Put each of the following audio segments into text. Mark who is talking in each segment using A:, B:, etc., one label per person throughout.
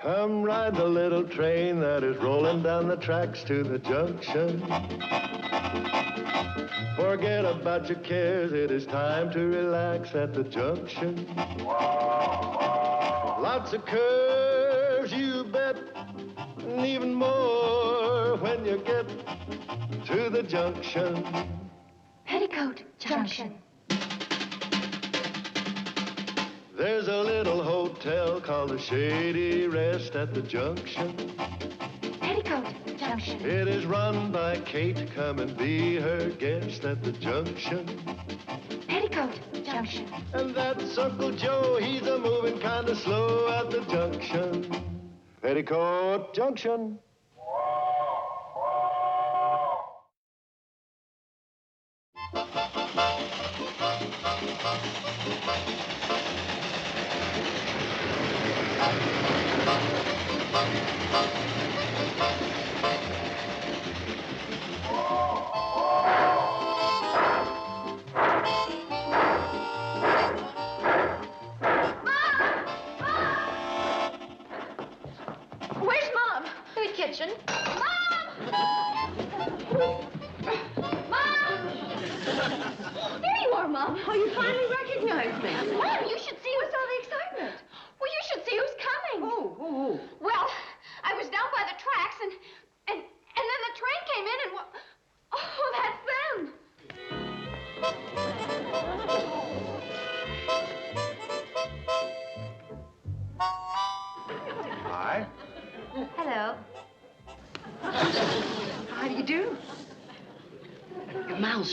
A: Come ride the little train that is rolling down the tracks to the junction. Forget about your cares, it is time to relax at the junction. Lots of curves, you bet, and even more when you get to the junction.
B: Petticoat Junction.
A: There's a little hotel called the Shady Rest at the junction.
B: Petticoat Junction.
A: It is run by Kate. Come and be her guest at the junction.
B: Petticoat Junction.
A: And that's Uncle Joe. He's a moving kind of slow at the junction. Petticoat Junction.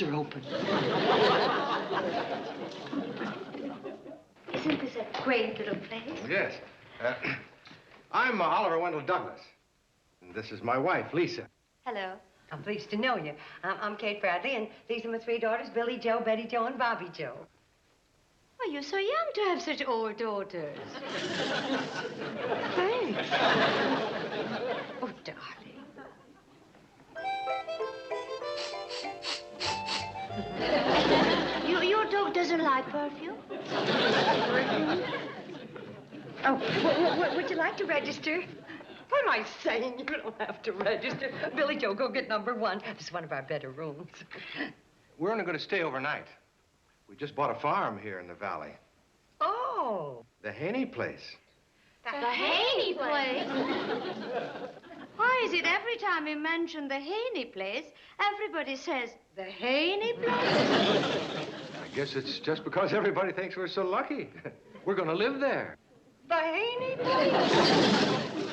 C: Are open.
B: Isn't this a great little place?
D: Yes. I'm Oliver Wendell Douglas. And this is my wife, Lisa.
B: Hello.
C: I'm pleased to know you. I'm Kate Bradley, and these are my three daughters, Billie Jo, Betty Jo, and Bobbie Jo.
B: Oh, you're so young to have such old daughters.
C: Thanks. Oh, darling.
B: Your dog doesn't like perfume?
C: Oh, would you like to register? What am I saying? You don't have to register. Billie Jo, go get number 1. This is one of our better rooms.
D: We're only going to stay overnight. We just bought a farm here in the valley.
C: Oh.
D: The Haney place.
B: The Haney place? Why is it every time we mention the Haney place, everybody says, the Haney place?
D: I guess it's just because everybody thinks we're so lucky. We're going to live there.
C: The Haney place?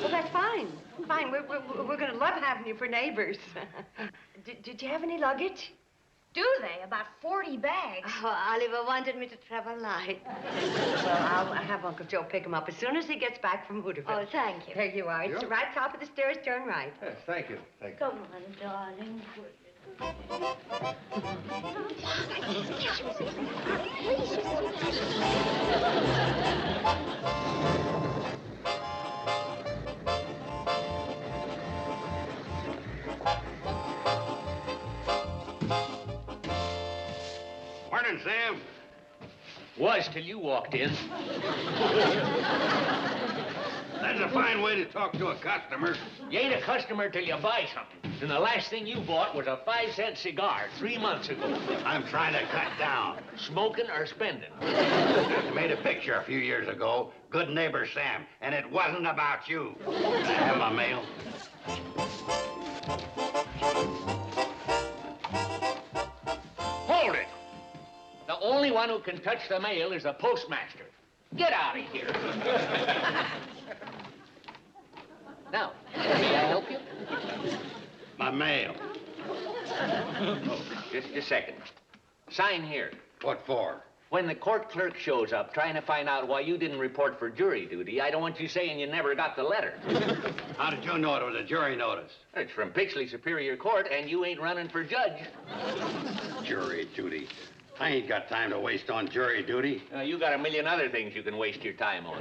C: Well, that's fine. Fine. We're going to love having you for neighbors. Did you have any luggage?
B: Do they? About 40 bags. Oh, Oliver wanted me to travel light.
C: Well, I'll have Uncle Joe pick him up as soon as he gets back from Hooterville.
B: Oh, thank you.
C: There you are. It's the right top of the stairs. Turn right.
D: Yes, thank you. Thank you.
B: Come on, darling.
E: Morning, Sam.
F: Was till you walked in.
E: That's a fine way to talk to a customer.
F: You ain't a customer till you buy something. And the last thing you bought was a 5-cent cigar 3 months ago.
E: I'm trying to cut down.
F: Smoking or spending?
E: I made a picture a few years ago, Good Neighbor Sam, and it wasn't about you. Can I have my mail?
F: Hold it! The only one who can touch the mail is the postmaster. Get out of here. Now, may I help you?
E: My mail.
F: Oh, just a second. Sign here.
E: What for?
F: When the court clerk shows up trying to find out why you didn't report for jury duty, I don't want you saying you never got the letter.
E: How did you know it was a jury notice?
F: It's from Pixley Superior Court, and you ain't running for judge.
E: Jury duty. I ain't got time to waste on jury duty.
F: You got a million other things you can waste your time on.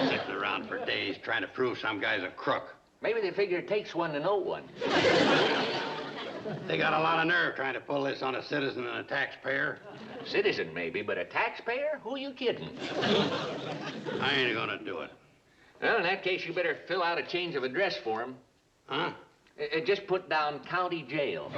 E: Sitting around for days trying to prove some guy's a crook.
F: Maybe they figure it takes one to know one.
E: They got a lot of nerve trying to pull this on a citizen and a taxpayer.
F: Citizen, maybe, but a taxpayer? Who are you kidding?
E: I ain't gonna do it.
F: Well, in that case, you better fill out a change of address for him.
E: Huh?
F: Just put down county jail.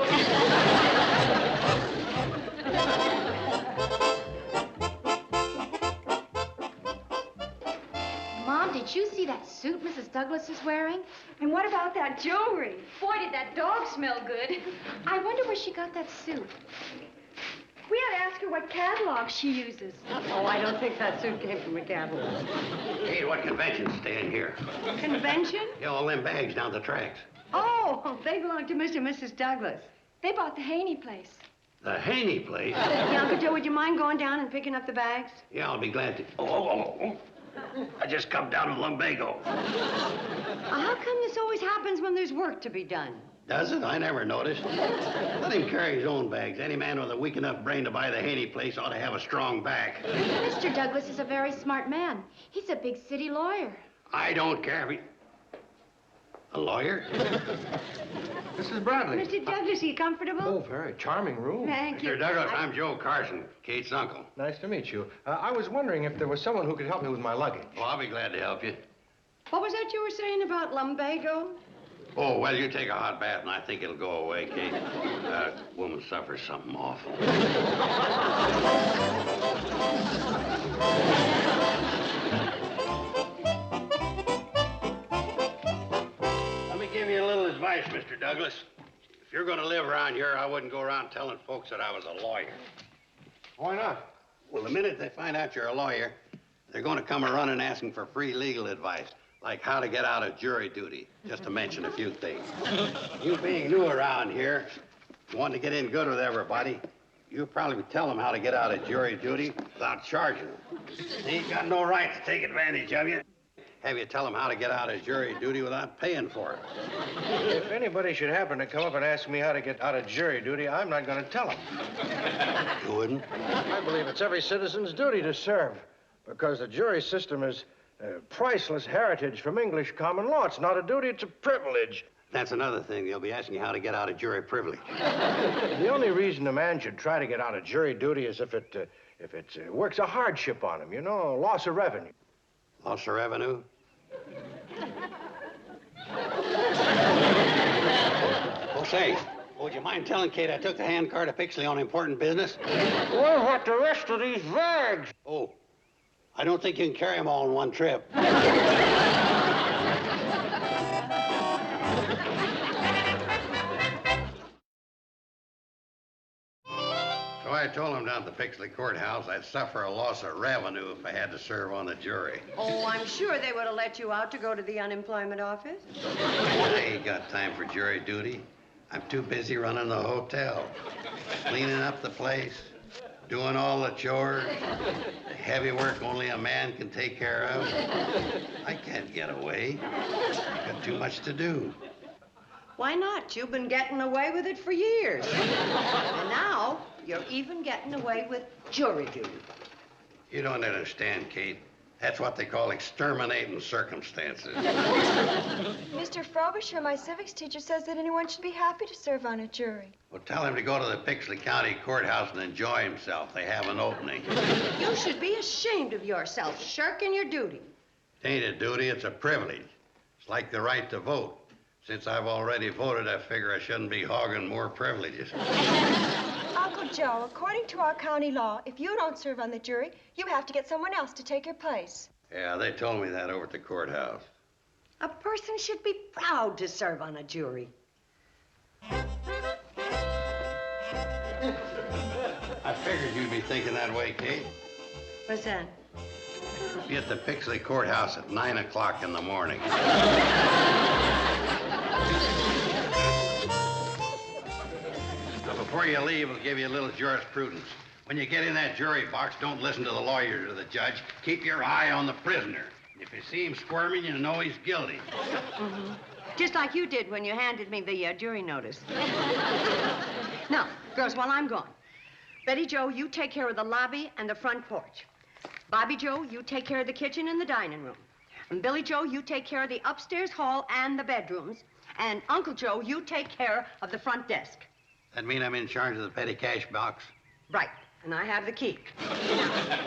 B: Mom, did you see that suit Mrs. Douglas is wearing?
C: And what about that jewelry?
B: Boy, did that dog smell good. I wonder where she got that suit.
C: We ought to ask her what catalog she uses. Oh, I don't think that suit came from a catalog.
E: Hey, what convention's staying here?
C: Convention?
E: Yeah, all them bags down the tracks.
C: Oh, they belong to Mr. and Mrs. Douglas. They bought the Haney place.
E: The Haney place?
C: Yeah, Uncle Joe, would you mind going down and picking up the bags?
E: Yeah, I'll be glad to. Oh. I just come down to Lumbago.
C: How come this always happens when there's work to be done?
E: Does it? I never noticed. Let him carry his own bags. Any man with a weak enough brain to buy the Haney place ought to have a strong back.
B: Mr. Douglas is a very smart man. He's a big city lawyer.
E: I don't care if he... A lawyer?
D: Mrs. Bradley.
C: Mr. Douglas, are you comfortable?
D: Oh, very charming room.
C: Thank you.
E: Mr. Douglas, I'm Joe Carson, Kate's uncle.
D: Nice to meet you. I was wondering if there was someone who could help me with my luggage.
E: Well, I'll be glad to help you.
C: What was that you were saying about lumbago?
E: Oh, well, you take a hot bath, and I think it'll go away, Kate. Woman suffers something awful. Let me give you a little advice, Mr. Douglas. If you're going to live around here, I wouldn't go around telling folks that I was a lawyer.
D: Why not?
E: Well, the minute they find out you're a lawyer, they're going to come running asking for free legal advice. Like how to get out of jury duty, just to mention a few things. You being new around here, wanting to get in good with everybody, you probably tell them how to get out of jury duty without charging them. They ain't got no right to take advantage of you. Have you tell them how to get out of jury duty without paying for it.
D: If anybody should happen to come up and ask me how to get out of jury duty, I'm not going to tell them.
E: You wouldn't?
D: I believe it's every citizen's duty to serve, because the jury system is priceless heritage from English common law. It's not a duty, it's a privilege.
E: That's another thing. They'll be asking you how to get out of jury privilege.
D: The only reason a man should try to get out of jury duty is if it works a hardship on him, you know, loss of revenue.
E: Loss of revenue? Oh, say, would you mind telling Kate I took the handcar to Pixley on important business?
D: Well, what the rest of these bags?
E: Oh, I don't think you can carry them all in one trip. So I told him down at the Pixley courthouse I'd suffer a loss of revenue if I had to serve on the jury.
C: Oh, I'm sure they would have let you out to go to the unemployment office.
E: I ain't got time for jury duty. I'm too busy running the hotel, cleaning up the place, doing all the chores, the heavy work only a man can take care of. I can't get away. I've got too much to do.
C: Why not? You've been getting away with it for years. And now, you're even getting away with jury duty.
E: You don't understand, Kate. That's what they call exterminating circumstances.
G: Mr. Frobisher, my civics teacher, says that anyone should be happy to serve on a jury.
E: Well, tell him to go to the Pixley County Courthouse and enjoy himself. They have an opening.
C: You should be ashamed of yourself, shirking your duty.
E: It ain't a duty, it's a privilege. It's like the right to vote. Since I've already voted, I figure I shouldn't be hogging more privileges.
G: Uncle Joe, according to our county law, if you don't serve on the jury, you have to get someone else to take your place.
E: Yeah, they told me that over at the courthouse.
C: A person should be proud to serve on a jury.
E: I figured you'd be thinking that way, Kate.
C: What's that?
E: Be at the Pixley courthouse at 9 o'clock in the morning. Now, before you leave, I'll give you a little jurisprudence. When you get in that jury box, don't listen to the lawyers or the judge. Keep your eye on the prisoner. If you see him squirming, you know he's guilty.
C: Mm-hmm. Just like you did when you handed me the jury notice. Now, girls, while I'm gone, Betty Jo, you take care of the lobby and the front porch. Bobbie Jo, you take care of the kitchen and the dining room. And Billie Jo, you take care of the upstairs hall and the bedrooms. And Uncle Joe, you take care of the front desk.
E: That mean I'm in charge of the petty cash box?
C: Right, and I have the key.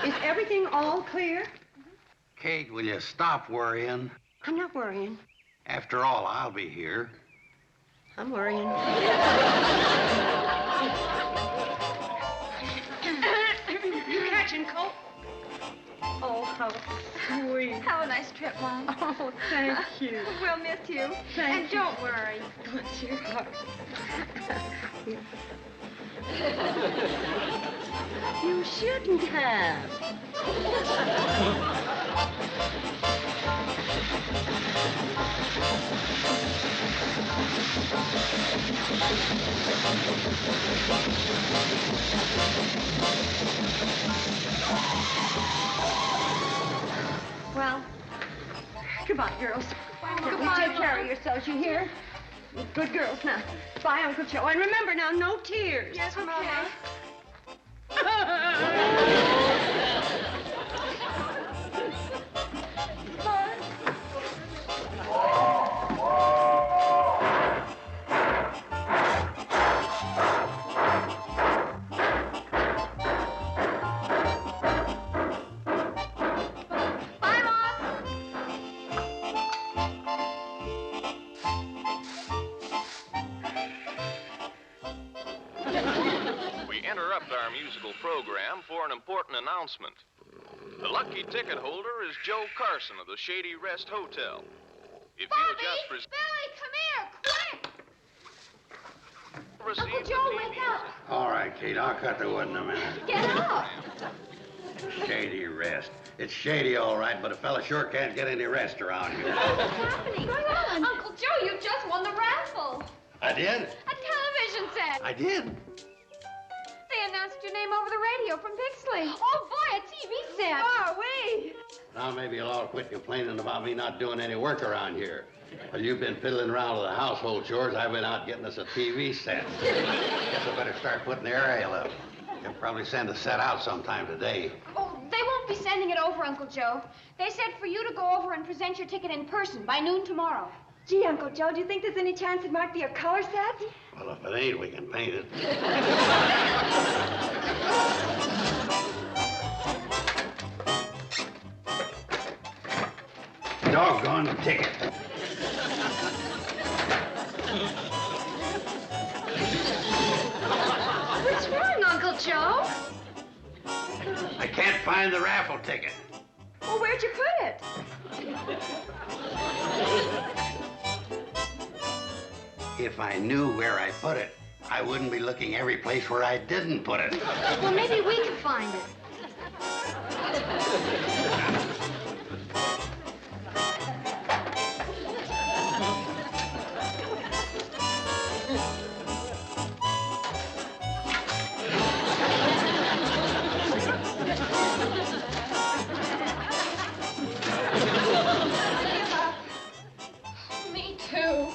C: Is everything all clear?
E: Kate, will you stop worrying?
C: I'm not worrying.
E: After all, I'll be here.
C: I'm worrying. You catching cold? Oh, how sweet.
G: Have a nice trip, Mom.
C: Oh, thank you.
G: We'll miss you.
C: Thank
G: And don't worry.
C: Bless your heart. You shouldn't have. Well, goodbye, girls.
G: Goodbye,
C: Take care of yourselves, you hear? You're good girls now. Bye, Uncle Joe. And remember now, no tears.
G: Yes, Mama.
H: Program for an important announcement. The lucky ticket holder is Joe Carson of the Shady Rest Hotel. If
B: Bobbie!
H: you'll just
B: Billy, come here, quick!
H: receive
B: Uncle Joe, wake up!
E: All right, Kate, I'll cut the wood in a minute.
B: Get up!
E: Shady Rest. It's shady, all right, but a fella sure can't get any rest around here.
B: What's happening? Uncle Joe, you just won the raffle.
E: I did?
B: A television set.
E: I did.
B: They announced your name over the radio from Pixley. Oh, boy, a TV set.
G: Oh, we.
E: Now maybe you'll all quit complaining about me not doing any work around here. Well, you've been fiddling around with the household chores. I've been out getting us a TV set. Guess I better start putting the aerial up. They'll probably send the set out sometime today.
B: Oh, they won't be sending it over, Uncle Joe. They said for you to go over and present your ticket in person by noon tomorrow.
G: Gee, Uncle Joe, do you think there's any chance it might be a color set?
E: Well, if it ain't, we can paint it. Doggone ticket.
B: What's wrong, Uncle Joe?
E: I can't find the raffle ticket.
G: Well, where'd you put it?
E: If I knew where I put it, I wouldn't be looking every place where I didn't put it.
B: Well, maybe we can find it. Me too.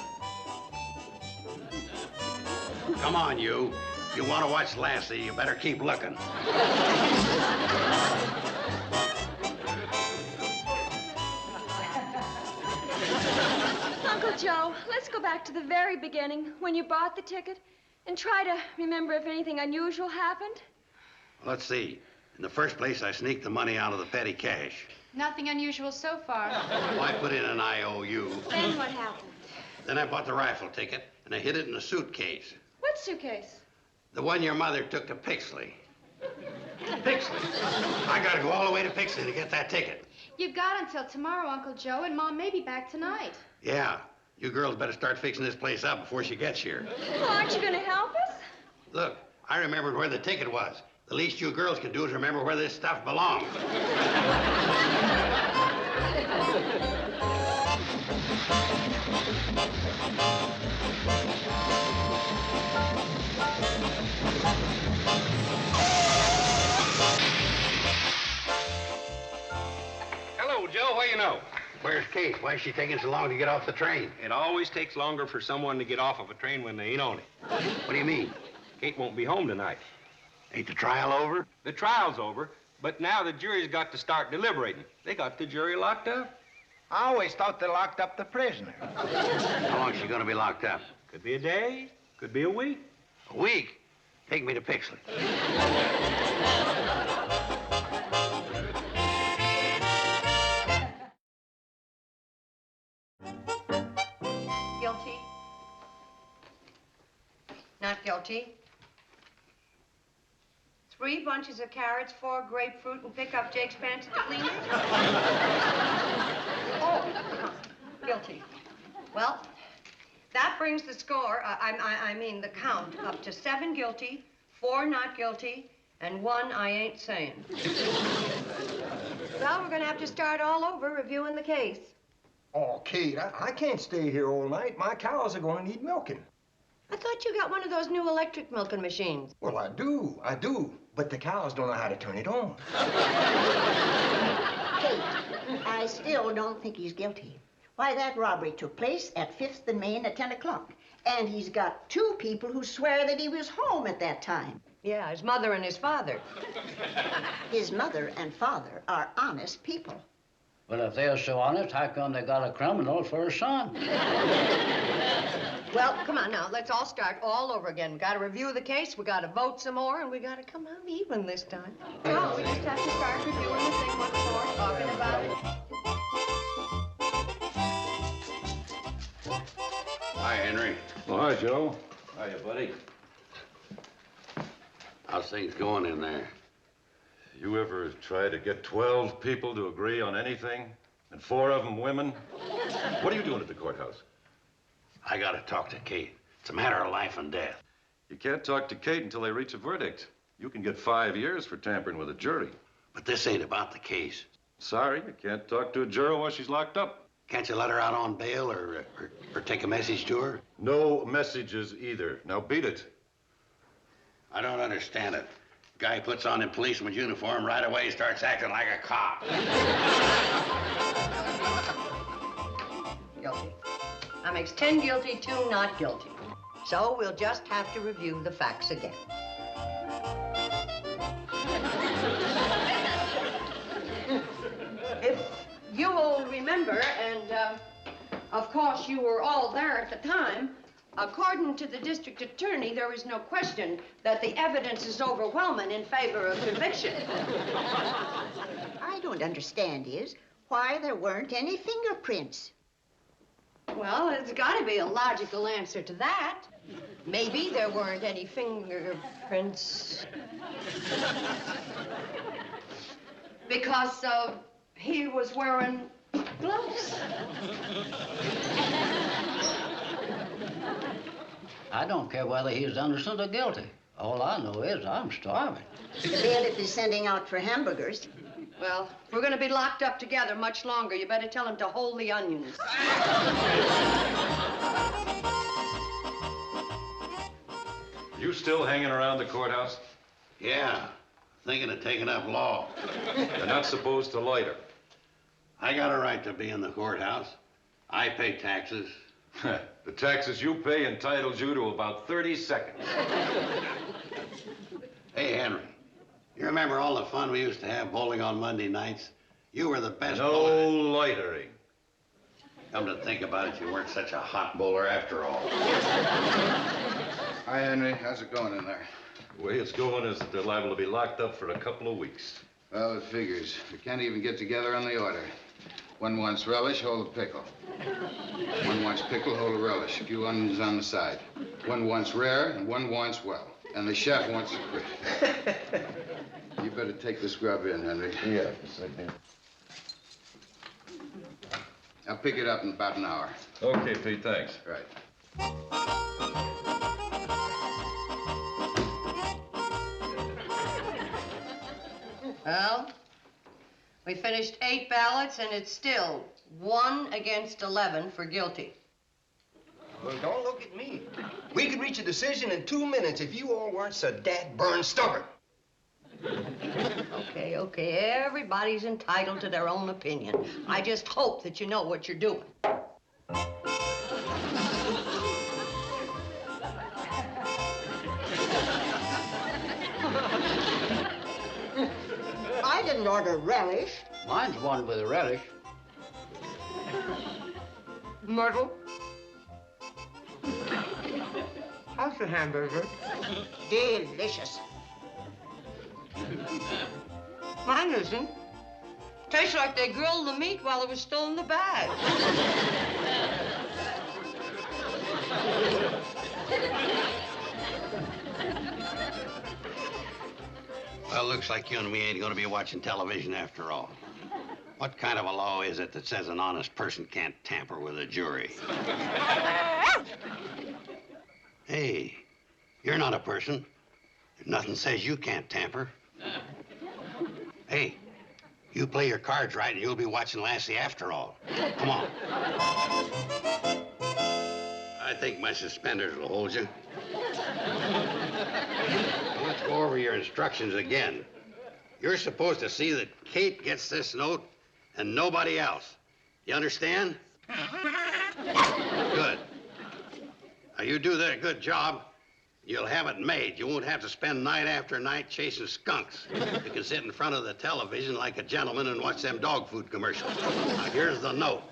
E: Come on, you. If you want to watch Lassie, you better keep looking.
G: Uncle Joe, let's go back to the very beginning, when you bought the ticket, and try to remember if anything unusual happened.
E: Let's see. In the first place, I sneaked the money out of the petty cash.
B: Nothing unusual so far.
E: Well, I put in an IOU.
B: Then what happened?
E: Then I bought the rifle ticket, and I hid it in a suitcase.
G: What suitcase?
E: The one your mother took to Pixley. Pixley? I gotta go all the way to Pixley to get that ticket.
B: You've got until tomorrow, Uncle Joe, and Mom may be back tonight.
E: Yeah. You girls better start fixing this place up before she gets here.
G: Well, aren't you going to help us?
E: Look, I remembered where the ticket was. The least you girls can do is remember where this stuff belongs.
I: Hello, Joe. What do you know?
E: Where's Kate? Why is she taking so long to get off the train?
I: It always takes longer for someone to get off of a train when they ain't on it.
E: What do you mean?
I: Kate won't be home tonight.
E: Ain't the trial over?
I: The trial's over, but now the jury's got to start deliberating. They got the jury locked up.
D: I always thought they locked up the prisoner.
E: How long is she gonna be locked up?
I: Could be a day, could be a week.
E: A week? Take me to Pixley.
C: not guilty. 3 bunches of carrots, 4 grapefruit, and pick up Jake's pants at the cleaners? Oh, guilty. Well, that brings the score, I mean the count, up to 7 guilty, 4 not guilty, and 1 I ain't saying. Well, we're gonna have to start all over reviewing the case.
J: Oh, Kate, I can't stay here all night. My cows are gonna need milking.
C: I thought you got one of those new electric milking machines.
J: Well, I do. But the cows don't know how to turn it on.
K: Kate, I still don't think he's guilty. Why, that robbery took place at 5th and Main at 10 o'clock. And he's got 2 people who swear that he was home at that time.
C: Yeah, his mother and his father.
K: His mother and father are honest people.
L: Well, if they're so honest, how come they got a criminal for a son?
C: Well, come on now. Let's all start all over again. We got to review the case, we got to vote some more, and we got to come out even this time. No, we just have to start reviewing the thing once more, talking about it.
E: Hi, Henry.
M: Oh, hi, Joe.
E: Hiya, buddy. How's things going in there?
M: You ever try to get 12 people to agree on anything, and 4 of them women? What are you doing at the courthouse?
E: I gotta talk to Kate. It's a matter of life and death.
M: You can't talk to Kate until they reach a verdict. You can get 5 years for tampering with a jury.
E: But this ain't about the case.
M: Sorry, you can't talk to a juror while she's locked up.
E: Can't you let her out on bail or take a message to her?
M: No messages either. Now beat it.
E: I don't understand it. Guy puts on a policeman's uniform, right away starts acting like a cop.
C: Guilty. That makes 10 guilty, 2 not guilty. So we'll just have to review the facts again. If you will remember, and of course you were all there at the time, according to the district attorney, there is no question that the evidence is overwhelming in favor of conviction.
K: I don't understand is why there weren't any fingerprints.
C: Well, there's got to be a logical answer to that. Maybe there weren't any fingerprints because he was wearing gloves.
L: I don't care whether he's innocent or guilty. All I know is I'm starving.
K: The bailiff is sending out for hamburgers.
C: Well, we're going to be locked up together much longer. You better tell him to hold the onions.
M: You still hanging around the courthouse?
E: Yeah, thinking of taking up law.
M: You're not supposed to loiter.
E: I got a right to be in the courthouse. I pay taxes.
M: The taxes you pay entitles you to about 30 seconds.
E: Hey, Henry, you remember all the fun we used to have bowling on Monday nights? You were the best
M: bowler. No loitering.
E: Come to think about it, you weren't such a hot bowler after all.
N: Hi, Henry. How's it going in there?
M: The way it's going is that they're liable to be locked up for a couple of weeks.
N: Well, it figures. We can't even get together on the order. One wants relish, hold a pickle. One wants pickle, hold a relish. A few onions on the side. One wants rare, and one wants well. And the chef wants it quick. You better take the scrub in, Henry.
M: Yeah, certainly.
N: I'll pick it up in about an hour.
M: Okay, Pete, thanks.
N: Right.
C: Well, we finished 8 ballots, and it's still 1 against 11 for guilty.
J: Well, don't look at me. We could reach a decision in 2 minutes if you all weren't so dad-burned stubborn.
C: Okay, everybody's entitled to their own opinion. I just hope that you know what you're doing.
K: I didn't order relish.
L: Mine's one with a relish.
C: Myrtle? How's the hamburger?
K: Delicious.
C: Mine isn't. Tastes like they grilled the meat while it was still in the bag.
E: looks like you and me ain't gonna be watching television after all. What kind of a law is it that says an honest person can't tamper with a jury? Hey, you're not a person. Nothing says you can't tamper. Hey, you play your cards right and you'll be watching Lassie after all. Come on. I think my suspenders will hold you. Let's go over your instructions again. You're supposed to see that Kate gets this note and nobody else. You understand? Good. Now, you do that good job, you'll have it made. You won't have to spend night after night chasing skunks. You can sit in front of the television like a gentleman and watch them dog food commercials. Now, here's the note.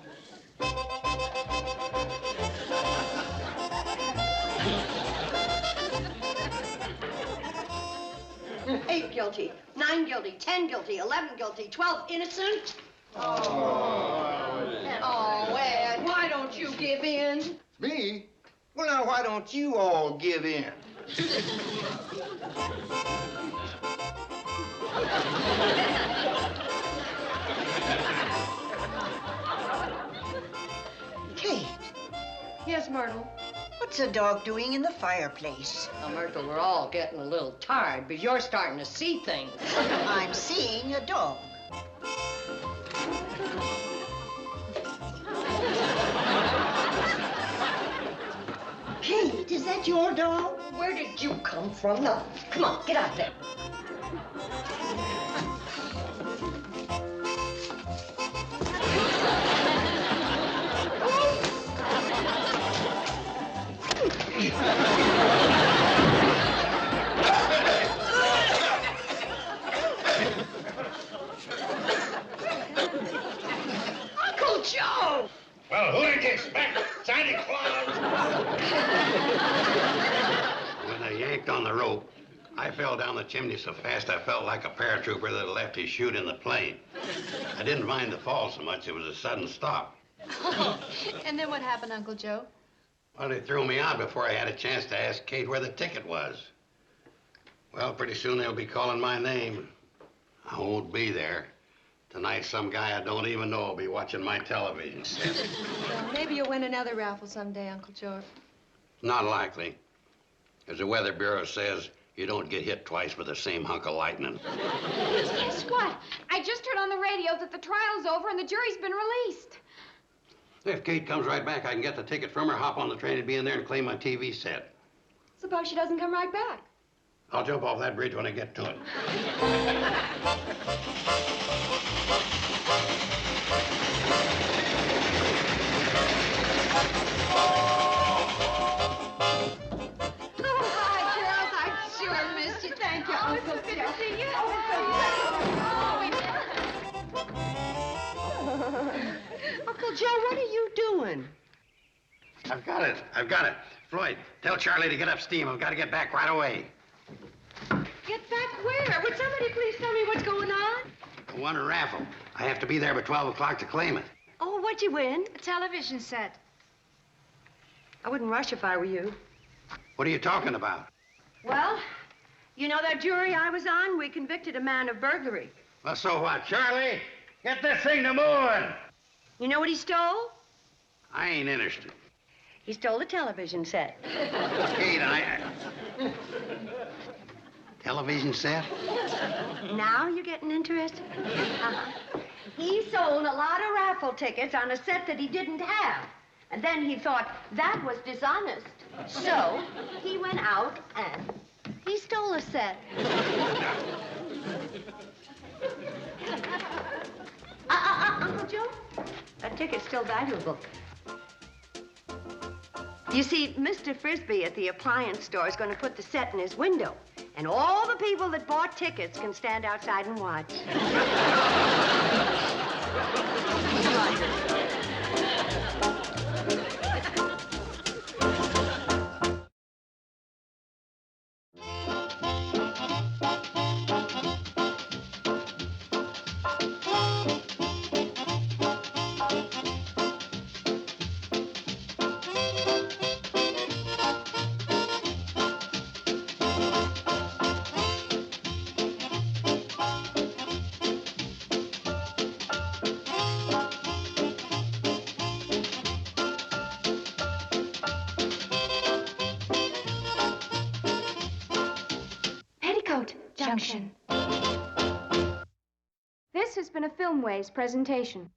C: 8 guilty, 9 guilty, 10 guilty, 11 guilty, 12 innocent. Oh, Ed, why don't you give in?
J: Me? Well, now, why don't you all give in?
K: Kate,
C: Yes, Myrtle.
K: what's a dog doing in the fireplace?
C: Well, Myrtle, we're all getting a little tired, but you're starting to see things.
K: I'm seeing a dog. Kate, is that your dog?
C: Where did you come from? No, come on, get out there. Uncle Joe!
E: Well, who did you expect? Santa Claus? When I yanked on the rope, I fell down the chimney so fast I felt like a paratrooper that had left his chute in the plane. I didn't mind the fall so much. It was a sudden stop.
O: And then what happened, Uncle Joe?
E: Well, they threw me out before I had a chance to ask Kate where the ticket was. Well, pretty soon they'll be calling my name. I won't be there. Tonight, some guy I don't even know will be watching my television set.
O: Well, maybe you'll win another raffle someday, Uncle Joe.
E: Not likely. As the Weather Bureau says, you don't get hit twice with the same hunk of lightning.
O: Guess what? I just heard on the radio that the trial's over and the jury's been released.
E: If Kate comes right back, I can get the ticket from her, hop on the train, and be in there and claim my TV set.
O: Suppose she doesn't come right back.
E: I'll jump off that bridge when I get to it.
C: Uncle Joe, what are you doing?
E: I've got it. Floyd, tell Charlie to get up steam. I've got to get back right away.
C: Get back where? Would somebody please tell me what's going on?
E: I won a raffle. I have to be there by 12 o'clock to claim it.
C: Oh, what'd you win?
O: A television set.
C: I wouldn't rush if I were you.
E: What are you talking about?
C: Well, you know that jury I was on? We convicted a man of burglary.
E: Well, so what? Charlie, get this thing to moving.
C: You know what he stole?
E: I ain't interested.
C: He stole a television set.
E: Kate, television set?
C: Now you're getting interested? He sold a lot of raffle tickets on a set that he didn't have. And then he thought that was dishonest. So he went out and he stole a set. Uncle Joe, that ticket's still valuable. You see, Mr. Frisbee at the appliance store is going to put the set in his window. And all the people that bought tickets can stand outside and watch.
O: Junction. This has been a Filmways presentation.